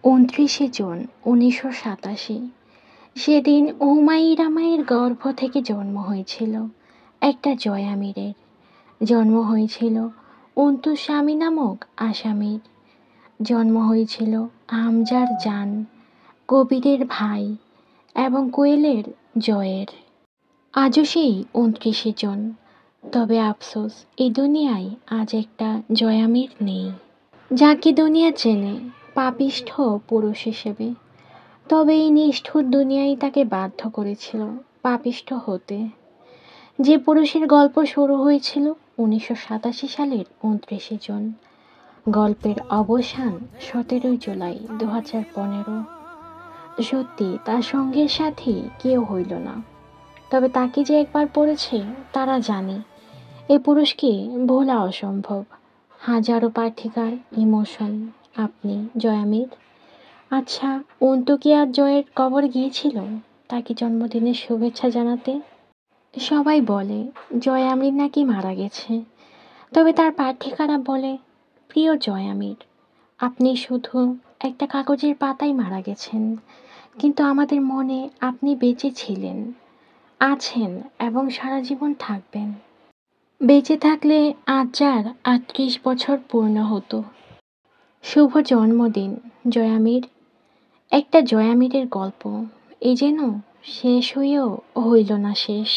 29 June 1987 সেদিন হুমায়রা মায়ের গর্ভ থেকে জন্ম হয়েছিল একটা জয়া মীরের। জন্ম হয়েছিল অন্তু স্বামী নামক আসামির। জন্ম হয়েছিল হামজার জান, কবিরের ভাই এবং কোয়েলের জয়ের। আজও সেই 29 জুন। তবে আফসোস, এই দুনিয়ায় আজ একটা জয়া মীর নেই, যাকে দুনিয়া চেনে পাপিষ্ঠ পুরুষ হিসেবে। তবে এই নিষ্ঠুর দুনিয়াই তাকে বাধ্য করেছিল পাপিষ্ঠ হতে। যে পুরুষের গল্প শুরু হয়েছিল 1987 সালের 29 জুন, গল্পের অবসান 17 জুলাই 2015। সত্যি তার সঙ্গের সাথে কেউ হইল না, তবে তাকে যে একবার পড়েছে তারা জানে এই পুরুষকে ভোলা অসম্ভব। হাজারো পাঠিকার ইমোশন। আপনি জয়া মীর? আচ্ছা, অন্তু কি আর জয়ের কবর গিয়েছিল তাকে জন্মদিনের শুভেচ্ছা জানাতে? সবাই বলে জয়া মীর নাকি মারা গেছে, তবে তার পাঠিকারা বলে, প্রিয় জয়া মীর, আপনি শুধু একটা কাগজের পাতায় মারা গেছেন, কিন্তু আমাদের মনে আপনি বেঁচে ছিলেন, আছেন এবং সারা জীবন থাকবেন। বেঁচে থাকলে আজ যার 38 বছর পূর্ণ হতো। শুভ জন্মদিন জয়া মীর। একটা জয়া মীরের গল্প, এই যেন শেষ হইও হইল না শেষ।